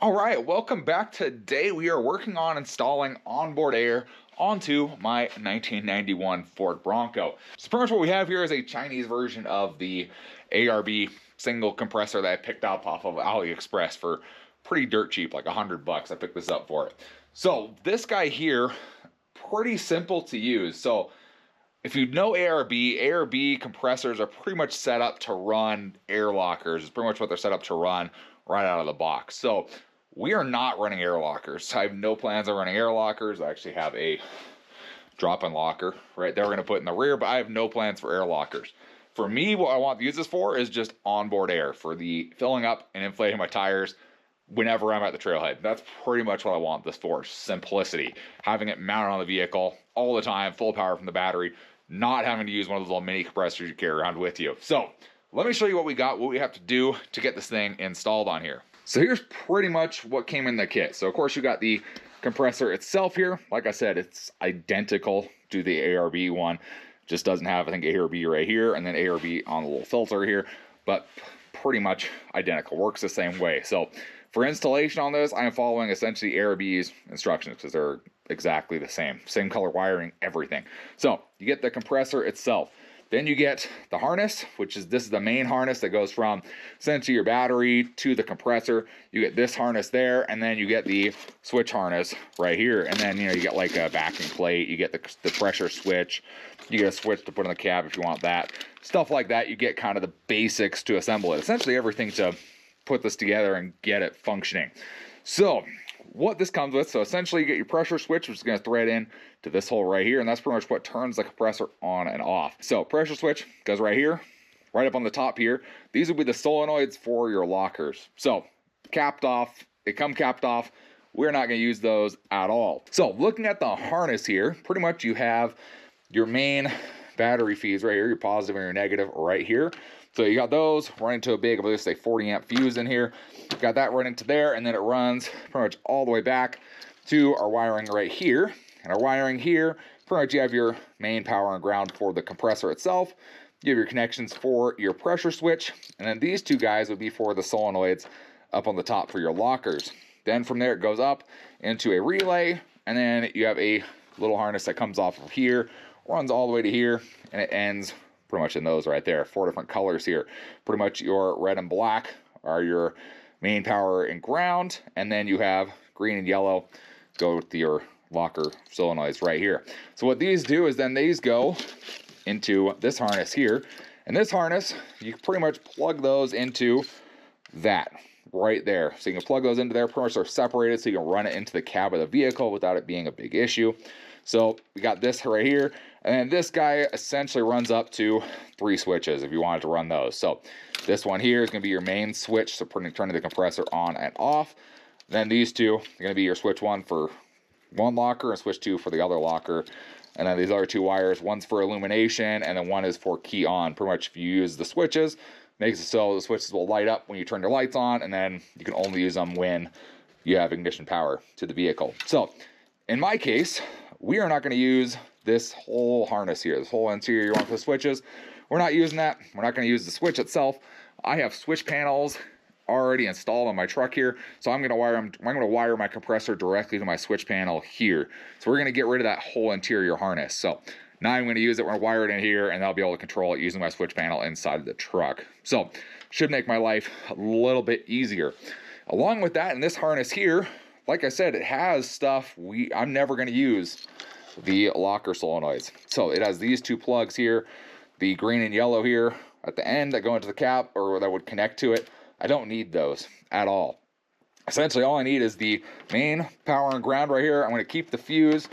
All right, welcome back. Today we are working on installing onboard air onto my 1991 Ford Bronco. So pretty much what we have here is a Chinese version of the ARB single compressor that I picked up off of AliExpress for pretty dirt cheap, like $100. I picked this up for it. So this guy here, pretty simple to use. So if you know ARB compressors are pretty much set up to run air lockers. It's pretty much what they're set up to run right out of the box. So we are not running air lockers. I have no plans on running air lockers. I actually have a drop-in locker right there we're going to put in the rear, but I have no plans for air lockers. For me, what I want to use this for is just onboard air for the filling up and inflating my tires whenever I'm at the trailhead. That's pretty much what I want this for. Simplicity. Having it mounted on the vehicle all the time, full power from the battery, not having to use one of those little mini compressors you carry around with you. So let me show you what we got, what we have to do to get this thing installed on here. So here's pretty much what came in the kit. So of course you got the compressor itself here. Like I said, it's identical to the ARB one. Just doesn't have, I think, ARB right here and then ARB on the little filter here, but pretty much identical. Works the same way. So for installation on this, I am following essentially ARB's instructions because they're exactly the same. Same color wiring, everything. So you get the compressor itself. Then you get the harness, which is, this is the main harness that goes from essentially your battery to the compressor. You get this harness there, and then you get the switch harness right here. And then, you get like a backing plate, you get the pressure switch, you get a switch to put in the cab if you want that. Stuff like that, you get kind of the basics to assemble it. Essentially everything to put this together and get it functioning. So what this comes with, so essentially you get your pressure switch, which is going to thread in to this hole right here, and that's pretty much what turns the compressor on and off. So pressure switch goes right here, right up on the top here. These will be the solenoids for your lockers. So capped off, they come capped off. We're not going to use those at all. So looking at the harness here, pretty much you have your main battery feeds right here, your positive and your negative right here. So you got those running to a big, let's say 40 amp fuse in here. Got that running to there, and then it runs pretty much all the way back to our wiring right here. And our wiring here, pretty much you have your main power and ground for the compressor itself. You have your connections for your pressure switch, and then these two guys would be for the solenoids up on the top for your lockers. Then from there it goes up into a relay, and then you have a little harness that comes off of here, runs all the way to here, and it ends pretty much in those right there. 4 different colors here. Pretty much your red and black are your main power and ground, and then you have green and yellow go with your locker solenoids right here. So what these do is then these go into this harness here, and this harness, you pretty much plug those into that right there. So you can plug those into there, pretty much they're separated so you can run it into the cab of the vehicle without it being a big issue. So we got this right here, and then this guy essentially runs up to 3 switches if you wanted to run those. So this one here is going to be your main switch, so turning the compressor on and off. Then these two are going to be your switch 1 for one locker and switch 2 for the other locker. And then these other 2 wires, one's for illumination and then one is for key on. Pretty much if you use the switches, makes it so the switches will light up when you turn your lights on, and then you can only use them when you have ignition power to the vehicle. So in my case, we are not going to use this whole harness here, this whole interior one for the switches. We're not using that. We're not going to use the switch itself. I have switch panels already installed on my truck here, so I'm going to wire my compressor directly to my switch panel here. So we're going to get rid of that whole interior harness. So now I'm going to use it. We're going to wire it in here, and I'll be able to control it using my switch panel inside of the truck. So should make my life a little bit easier. Along with that, in this harness here, like I said, it has stuff I'm never going to use the locker solenoids. So it has these 2 plugs here, the green and yellow here at the end that go into the cap or that would connect to it. I don't need those at all. Essentially all I need is the main power and ground right here. I'm going to keep the fuse,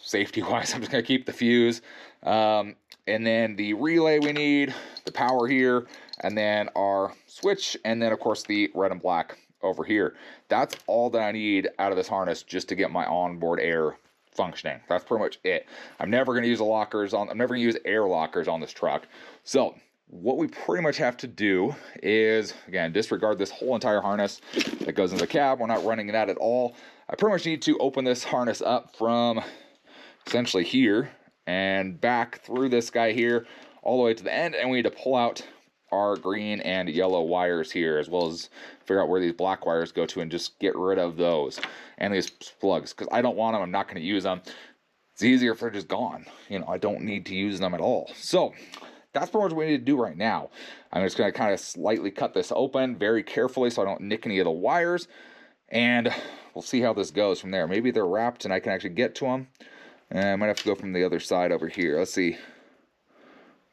safety wise I'm just going to keep the fuse, and then the relay we need, the power here, and then our switch, and then of course the red and black over here. That's all that I need out of this harness just to get my onboard air functioning. That's pretty much it. I'm never going to use I'm never going to use air lockers on this truck. So what we pretty much have to do is, again, disregard this whole entire harness that goes into the cab. We're not running that at all. I pretty much need to open this harness up from essentially here and back through this guy here all the way to the end, and we need to pull out our green and yellow wires here, as well as figure out where these black wires go to and just get rid of those and these plugs, because I don't want them. I'm not going to use them. It's easier if they're just gone. You know, I don't need to use them at all. So that's pretty much what we need to do right now. I'm just going to kind of slightly cut this open very carefully so I don't nick any of the wires, and we'll see how this goes from there. Maybe they're wrapped and I can actually get to them. And I might have to go from the other side over here. Let's see.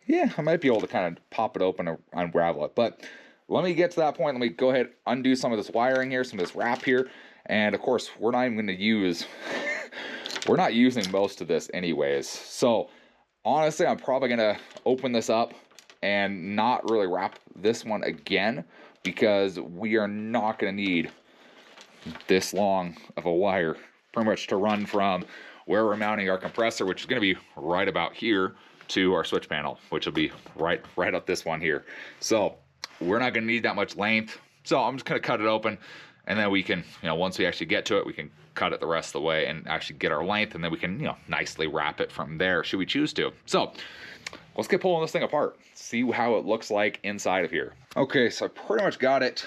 Yeah, I might be able to kind of pop it open and unravel it. But let me get to that point. Let me go ahead, undo some of this wiring here, some of this wrap here. And of course, we're not even going to use... we're not using most of this anyways. So honestly, I'm probably going to open this up and not really wrap this one again, because we are not going to need this long of a wire pretty much to run from where we're mounting our compressor, which is going to be right about here, to our switch panel, which will be right up this one here. So we're not going to need that much length. So I'm just going to cut it open, and then we can, you know, once we actually get to it, we can cut it the rest of the way and actually get our length, and then we can, you know, nicely wrap it from there should we choose to. So let's get pulling this thing apart, see how it looks like inside of here. Okay, so I pretty much got it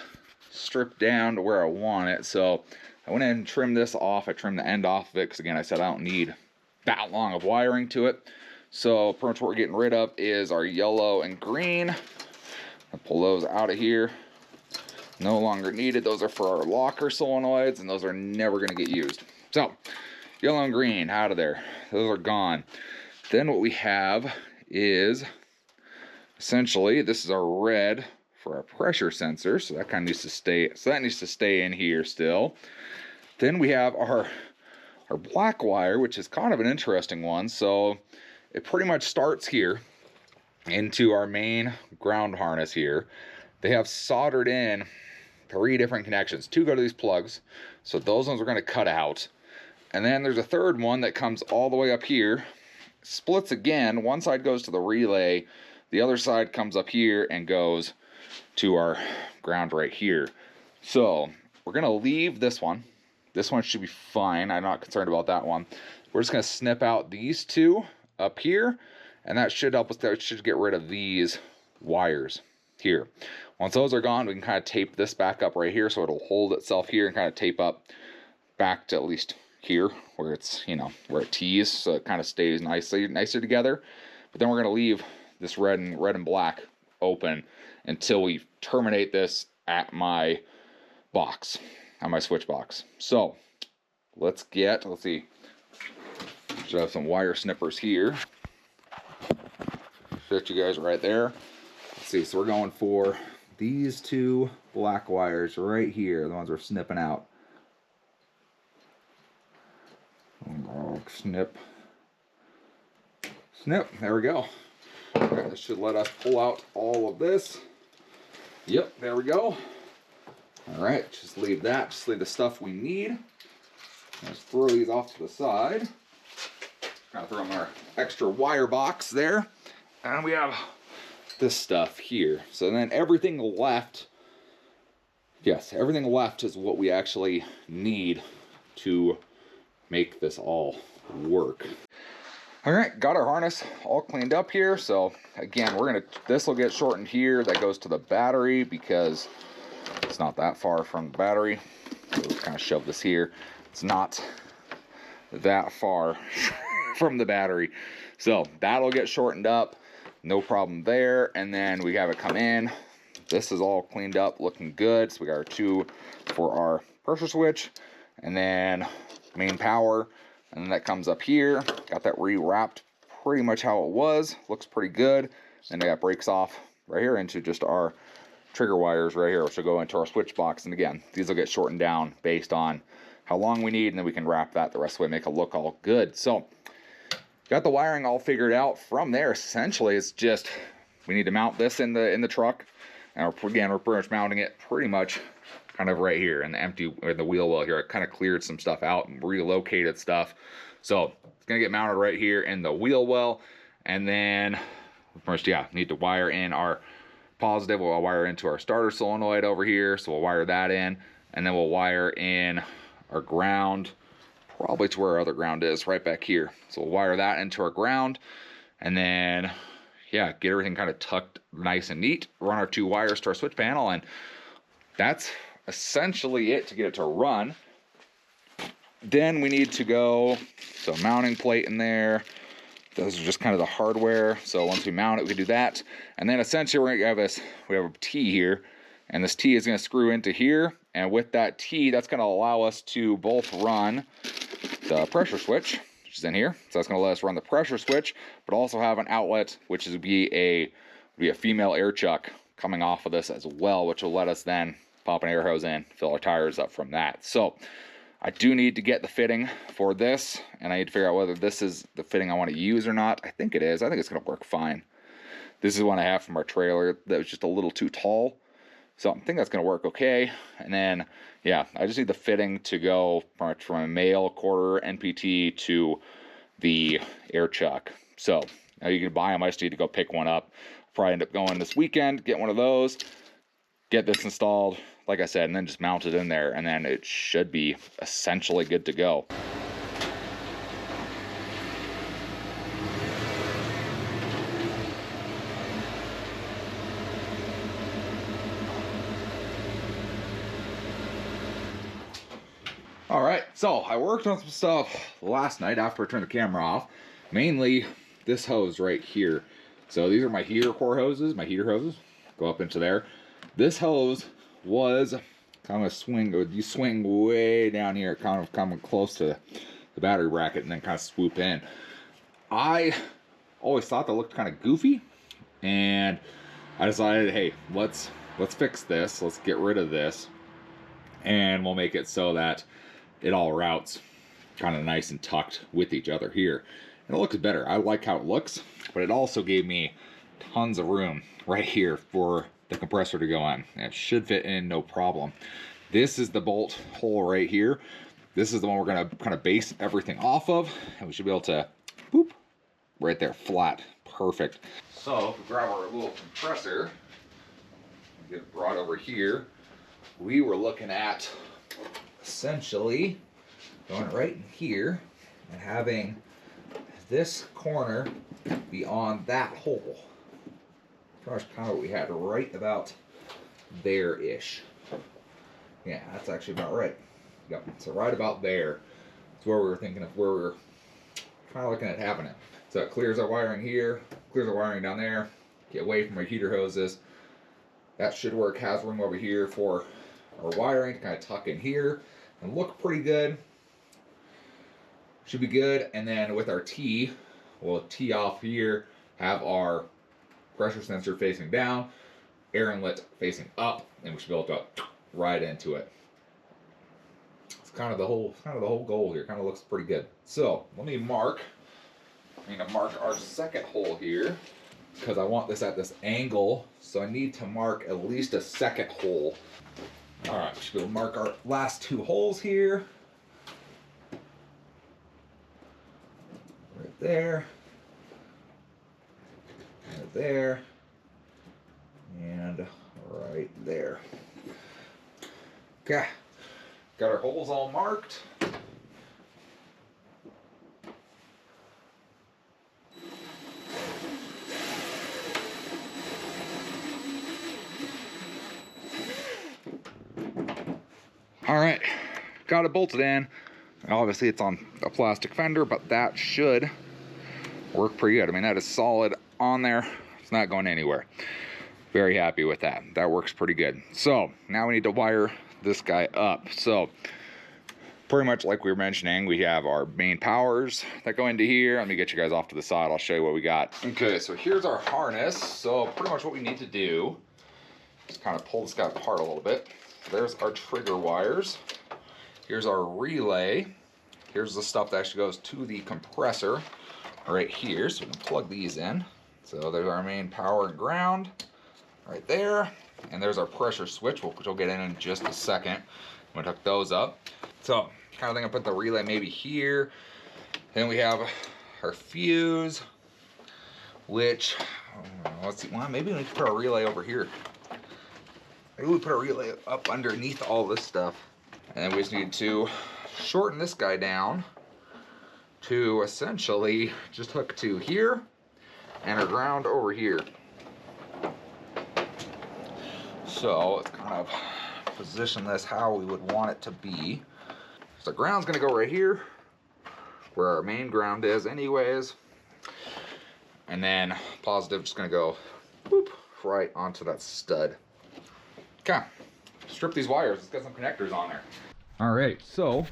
stripped down to where I want it. So I went in and trimmed this off. I trimmed the end off of it because, again, I said I don't need that long of wiring to it. So pretty much what we're getting rid of is our yellow and green. I'll pull those out of here. No longer needed. Those are for our locker solenoids, and those are never going to get used. So yellow and green out of there. Those are gone. Then what we have is essentially, this is our red for our pressure sensor, so that kind of needs to stay. So that needs to stay in here still. Then we have our black wire, which is kind of an interesting one. So it pretty much starts here into our main ground harness here. They have soldered in 3 different connections. 2 go to these plugs, so those ones we're going to cut out. And then there's a third one that comes all the way up here, splits again. One side goes to the relay, the other side comes up here and goes to our ground right here. So we're going to leave this one. This one should be fine. I'm not concerned about that one. We're just going to snip out these 2 up here, and that should help us. That should get rid of these wires here. Once those are gone, we can kind of tape this back up right here, so it'll hold itself here and kind of tape up back to at least here where it's, you know, where it tees, so it kind of stays nicer together. But then we're going to leave this red and black open until we terminate this at my box, on my switch box. So let's see. Should have some wire snippers here. Fit you guys right there. Let's see, so we're going for these 2 black wires right here, the ones we're snipping out. Snip. There we go. All right, this should let us pull out all of this. Yep, there we go. All right, just leave that. Just leave the stuff we need. Let's throw these off to the side. Kind of throw in our extra wire box there. And we have this stuff here. So then everything left, yes, everything left is what we actually need to make this all work. All right, got our harness all cleaned up here. So again, this will get shortened here. That goes to the battery because it's not that far from the battery. So we'll kind of shove this here. It's not that far from the battery. So that'll get shortened up. No problem there. And then we have it come in. This is all cleaned up, looking good. So we got our 2 for our pressure switch, and then main power. And then that comes up here. Got that rewrapped pretty much how it was. Looks pretty good. And that breaks off right here into just our trigger wires right here, which will go into our switch box. And again, these will get shortened down based on how long we need, and then we can wrap that the rest of the way, make it look all good. So got the wiring all figured out. From there, essentially, it's just we need to mount this in the truck, and we're pretty much mounting it pretty much kind of right here in the empty, or the wheel well here. I kind of cleared some stuff out and relocated stuff, so it's gonna get mounted right here in the wheel well. And then first, yeah, need to wire in our positive. We'll wire into our starter solenoid over here, so we'll wire that in, and then we'll wire in our ground, probably to where our other ground is, right back here. So we'll wire that into our ground, and then yeah, get everything kind of tucked nice and neat, run our 2 wires to our switch panel, and that's essentially it to get it to run. Then we need to go, so mounting plate in there. Those are just kind of the hardware. So once we mount it, we can do that. And then essentially we're gonna have we have a T here, and this T is gonna screw into here. And with that T, that's gonna allow us to both run the pressure switch, which is in here. So that's gonna let us run the pressure switch, but also have an outlet, which is be a female air chuck coming off of this as well, which will let us then pump an air hose in, fill our tires up from that. So I do need to get the fitting for this, and I need to figure out whether this is the fitting I want to use or not. I think it is. I think it's going to work fine. This is one I have from our trailer that was just a little too tall. So I think that's going to work okay. And then, yeah, I just need the fitting to go from a male quarter NPT to the air chuck. So now you can buy them. I just need to go pick one up. Probably end up going this weekend, get one of those, get this installed, like I said, and then just mount it in there, and then it should be essentially good to go. All right, so I worked on some stuff last night after I turned the camera off, mainly this hose right here. So these are my heater core hoses, my heater hoses, go up into there. This hose was kind of you swing way down here, kind of coming close to the battery bracket, and then kind of swoop in. I always thought that looked kind of goofy, and I decided, hey, let's fix this. Let's get rid of this, and we'll make it so that it all routes kind of nice and tucked with each other here. And it looks better. I like how it looks, but it also gave me tons of room right here for the compressor to go on. And it should fit in no problem. This is the bolt hole right here. This is the one we're gonna kind of base everything off of, and we should be able to, boop, right there, flat, perfect. So if we grab our little compressor, get it brought over here, we were looking at essentially going right in here and having this corner be on that hole. That's kind of what we had right about there-ish. Yeah, that's actually about right. Yep, so right about there is where we were thinking of, where we were kind of looking at having it. So it clears our wiring here, clears our wiring down there, get away from our heater hoses. That should work. Has room over here for our wiring to kind of tuck in here and look pretty good. Should be good. And then with our T, we'll tee off here, have our pressure sensor facing down, air inlet facing up, and we should be able to right into it. It's kind of the whole goal here. Kind of looks pretty good. So let me mark. I'm gonna mark our second hole here because I want this at this angle. So I need to mark at least a second hole. All right, we should be able to mark our last 2 holes here. Right there. Right there. And right there. Okay. Got our holes all marked. All right, got it bolted in. Obviously it's on a plastic fender, but that should work pretty good. I mean, that is solid on there. It's not going anywhere. Very happy with that. That works pretty good. So now we need to wire this guy up. So pretty much like we were mentioning, we have our main powers that go into here. Let me get you guys off to the side. I'll show you what we got. Okay, so here's our harness. So pretty much what we need to do is kind of pull this guy apart a little bit. There's our trigger wires. Here's our relay. Here's the stuff that actually goes to the compressor right here. So we can plug these in. So there's our main power and ground right there. And there's our pressure switch, which we'll get in just a second. I'm gonna hook those up. So kind of think I put the relay maybe here. Then we have our fuse, which, let's see, well, maybe we need to put our relay over here. Maybe we put a relay up underneath all this stuff. And then we just need to shorten this guy down to essentially just hook to here. and are ground over here. So let's kind of position this how we would want it to be. So the ground's gonna go right here, where our main ground is anyways. And then positive just gonna go boop, right onto that stud. Okay, strip these wires, let's get some connectors on there. All right, so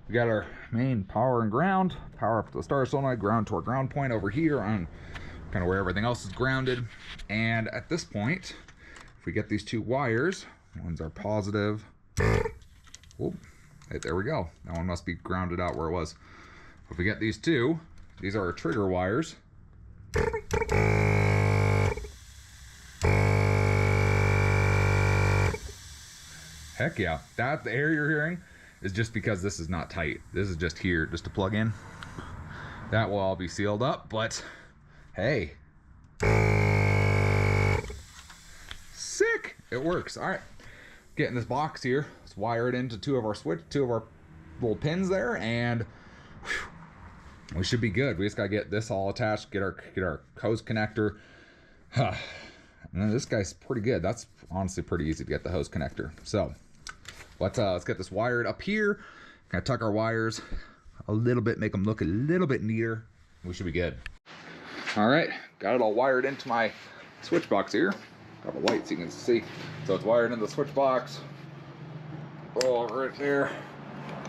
we got our main power and ground, power up to the star solenoid, ground to our ground point over here on kind of where everything else is grounded. And at this point, if we get these two wires, one's our positive, oh, hey, there we go. That one must be grounded out where it was. If we get these two, these are our trigger wires. Heck yeah, that the air you're hearing is just because this is not tight. This is just here, just to plug in. That will all be sealed up, but hey. Sick, it works. All right, get in this box here. Let's wire it into two of our little pins there, and whew, we should be good. We just gotta get this all attached, get our hose connector. And then this guy's pretty good. That's honestly pretty easy to get the hose connector. So let's get this wired up here. Kind of tuck our wires a little bit, make them look a little bit neater. We should be good. All right, got it all wired into my switch box here. Got the light so you can see. So it's wired into the switch box. Oh, right there.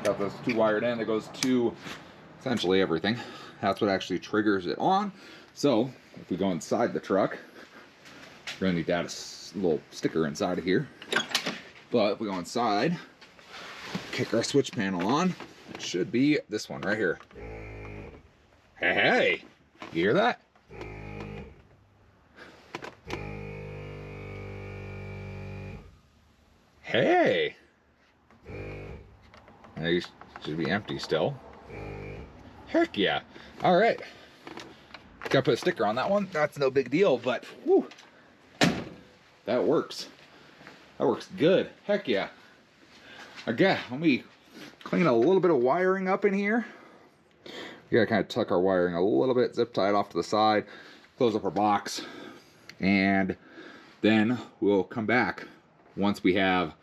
Got those two wired in. That goes to essentially everything. That's what actually triggers it on. So if we go inside the truck, we're gonna need to add a little sticker inside of here. But if we go inside, kick our switch panel on, it should be this one right here. Hey, hey, you hear that? Hey. They should be empty still. Heck yeah. All right. Gotta put a sticker on that one. That's no big deal, but whew, that works. That works good. Heck yeah. Okay, let me clean a little bit of wiring up in here. We gotta kind of tuck our wiring a little bit, zip tie it off to the side, close up our box, and then we'll come back once we have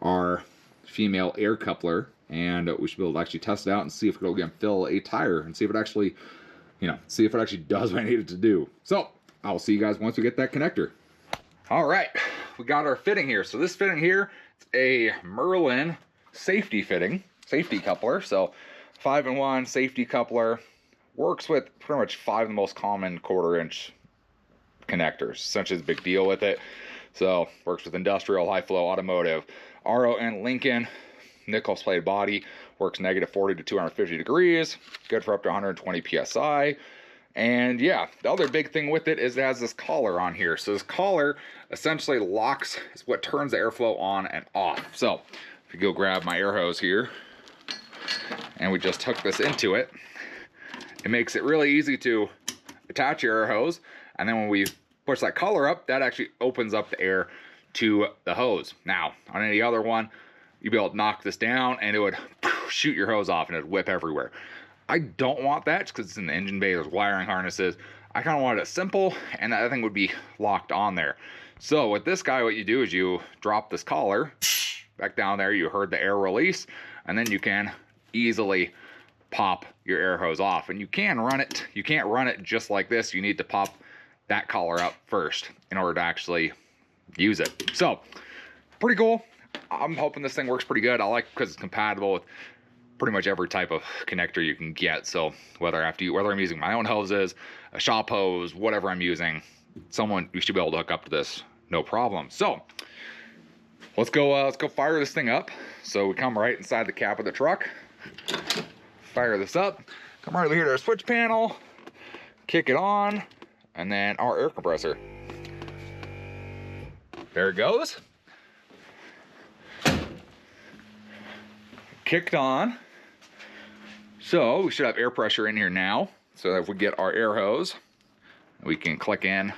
our female air coupler, and we should be able to actually test it out and see if it'll fill a tire and see if it actually, see if it actually does what I need it to do. So I'll see you guys once we get that connector. All right, we got our fitting here. So this fitting here, it's a Merlin safety fitting, safety coupler. So 5-in-1 safety coupler, works with pretty much 5 of the most common 1/4-inch connectors. Essentially, it's a big deal with it. So works with industrial, high flow, automotive, RO and Lincoln, nickel plated body, works -40 to 250 degrees, good for up to 120 psi. And yeah, the other big thing with it is it has this collar on here. So this collar essentially locks, is what turns the airflow on and off. So if you go grab my air hose here, and we just hook this into it, it makes it really easy to attach your air hose. And then when we push that collar up, that actually opens up the air to the hose. Now, on any other one, you'd be able to knock this down and it would shoot your hose off and it'd whip everywhere. I don't want that just because it's in the engine bay, there's wiring harnesses. I kind of want it simple, and that thing would be locked on there. So with this guy, what you do is you drop this collar back down there, you heard the air release, and then you can easily pop your air hose off. And you can run it, you can't run it just like this. You need to pop that collar up first in order to actually use it. So pretty cool. I'm hoping this thing works pretty good. I like it because it's compatible with pretty much every type of connector you can get. So whether I'm using my own hoses, a shop hose, whatever I'm using, you should be able to hook up to this, no problem. So let's go fire this thing up. So we come right inside the cab of the truck, fire this up, come right over here to our switch panel, kick it on, and then our air compressor. There it goes. Kicked on. So we should have air pressure in here now. So if we get our air hose, we can click in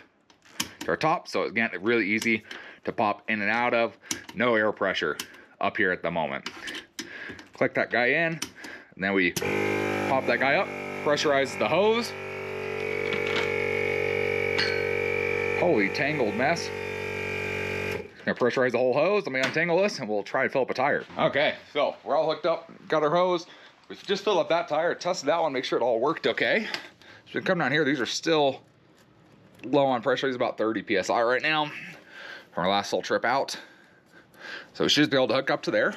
to our top. So again, really easy to pop in and out of. No air pressure up here at the moment. Click that guy in, and then we pop that guy up, pressurize the hose, Holy tangled mess. Gonna pressurize the whole hose. Let me untangle this and we'll try to fill up a tire. Okay, so we're all hooked up, got our hose. We've just filled up that tire, tested that one, make sure it all worked okay. So we come down here, these are still low on pressure. These about 30 PSI right now from our last little trip out. So we should be able to hook up to there.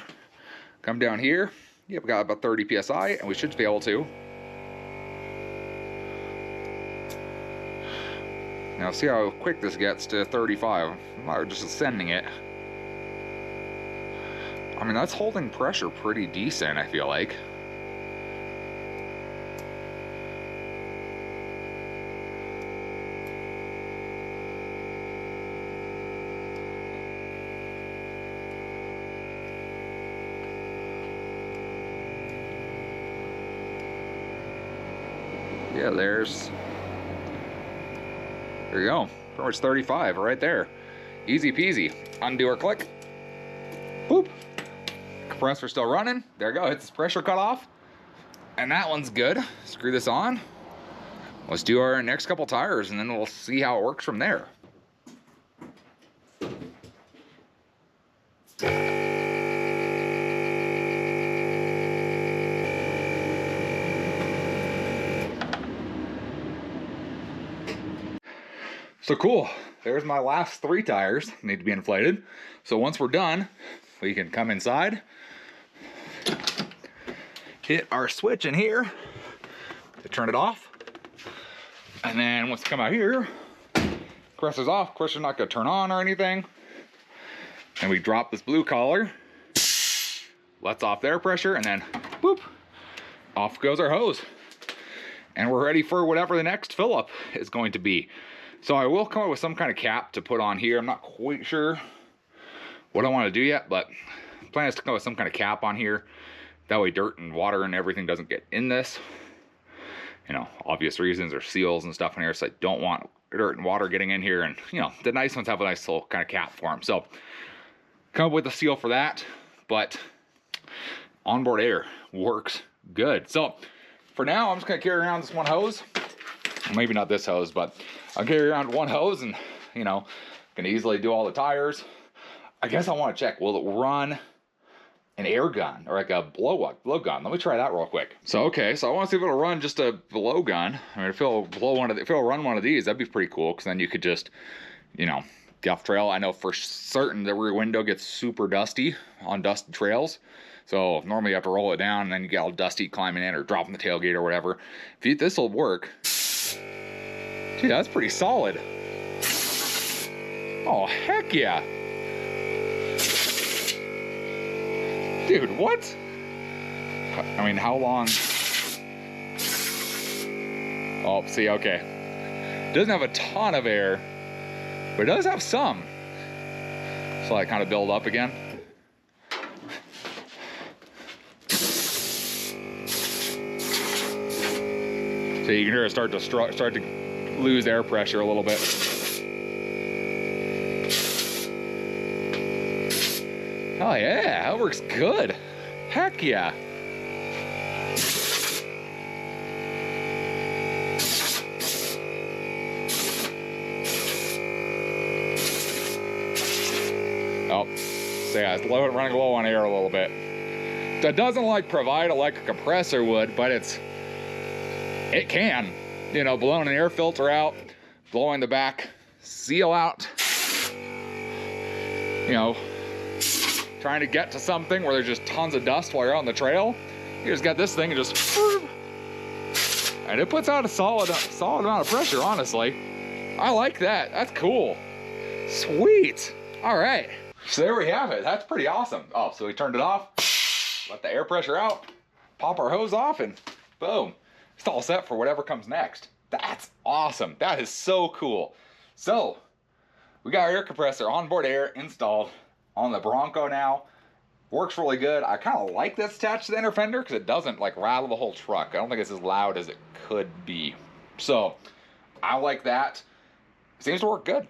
Come down here, yep, we got about 30 PSI and we should be able to. Now see how quick this gets to 35. I'm just ascending it. I mean, that's holding pressure pretty decent, I feel like. Yeah, there you go. Pretty much 35 right there. Easy peasy. Undo or click. Boop. Compressor's still running. There you go. Hits this pressure cutoff. And that one's good. Screw this on. Let's do our next couple tires and then we'll see how it works from there. So cool, there's my last 3 tires, need to be inflated. So once we're done, we can come inside, hit our switch in here to turn it off. And then once we come out here, compressor's off, compressor's not gonna turn on or anything. And we drop this blue collar, lets off the air pressure, and then boop, off goes our hose. And we're ready for whatever the next fill up is going to be. So I will come up with some kind of cap to put on here. I'm not quite sure what I want to do yet, but the plan is to come up with some kind of cap on here. That way dirt and water and everything doesn't get in this. You know, obvious reasons, there's seals and stuff in here, so I don't want dirt and water getting in here. And, you know, the nice ones have a nice little kind of cap for them. So come up with a seal for that, but onboard air works good. So for now, I'm just going to carry around this one hose. Maybe not this hose, but I'll carry around one hose and, you know, can easily do all the tires. I guess I want to check, will it run an air gun or like a blow gun? Let me try that real quick. So, okay, so I want to see if it'll run just a blow gun. I mean, if it'll run one of these, that'd be pretty cool, because then you could just, you know, get off trail. I know for certain the rear window gets super dusty on dusty trails. So normally you have to roll it down and then you get all dusty climbing in or dropping the tailgate or whatever. This will work. Dude, that's pretty solid. Oh, heck yeah. Dude, what? I mean, how long? Oh, see, okay. Doesn't have a ton of air, but it does have some. So I kind of build up again. So you can hear it start to lose air pressure a little bit. Oh yeah, that works good. Heck yeah. Oh, so yeah, it's running low on air a little bit. That doesn't like provide it like a compressor would, but it can. You know, blowing an air filter out, blowing the back seal out. You know, trying to get to something where there's just tons of dust while you're on the trail. You just got this thing and just, and it puts out a solid amount of pressure, honestly. I like that. That's cool. Sweet. All right. So there we have it. That's pretty awesome. Oh, so we turned it off, let the air pressure out, pop our hose off, and boom. It's all set for whatever comes next. That's awesome. That is so cool. So we got our air compressor, onboard air, installed on the Bronco now. Works really good. I kind of like this attached to the inner fender because it doesn't like rattle the whole truck. I don't think it's as loud as it could be. So I like that. It seems to work good.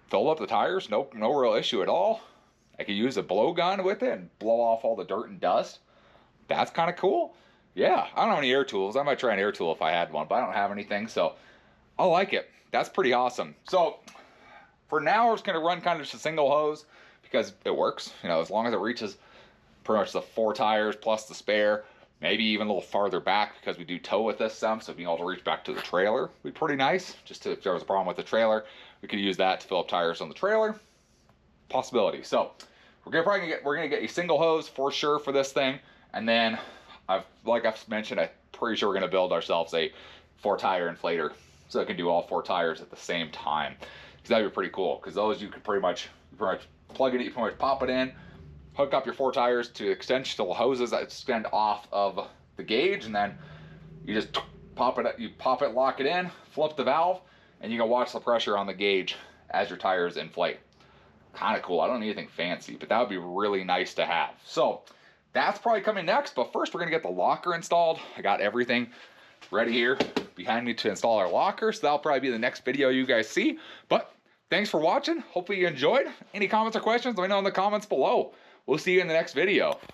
Filled up the tires, no real issue at all. I could use a blow gun with it and blow off all the dirt and dust. That's kind of cool. Yeah, I don't have any air tools. I might try an air tool if I had one, but I don't have anything, so I like it. That's pretty awesome. So For now, we're just going to run kind of just a single hose because it works. You know, as long as it reaches pretty much the 4 tires plus the spare, maybe even a little farther back because we do tow with this some, so being able to reach back to the trailer would be pretty nice. Just to, if there was a problem with the trailer, we could use that to fill up tires on the trailer. Possibility. So we're gonna get a single hose for sure for this thing, and then like I've mentioned, I'm pretty sure we're gonna build ourselves a 4 tire inflator so it can do all 4 tires at the same time, because that'd be pretty cool. Because those you could pretty much plug it, you pretty much pop it in, hook up your 4 tires to extensional hoses that extend off of the gauge, and then you just pop it, lock it in, flip the valve, and you can watch the pressure on the gauge as your tires inflate. Kind of cool. I don't need anything fancy, but that would be really nice to have. So that's probably coming next, but first we're gonna get the locker installed. I got everything ready here behind me to install our locker, so that'll probably be the next video you guys see. But thanks for watching. Hopefully you enjoyed. Any comments or questions, let me know in the comments below. We'll see you in the next video.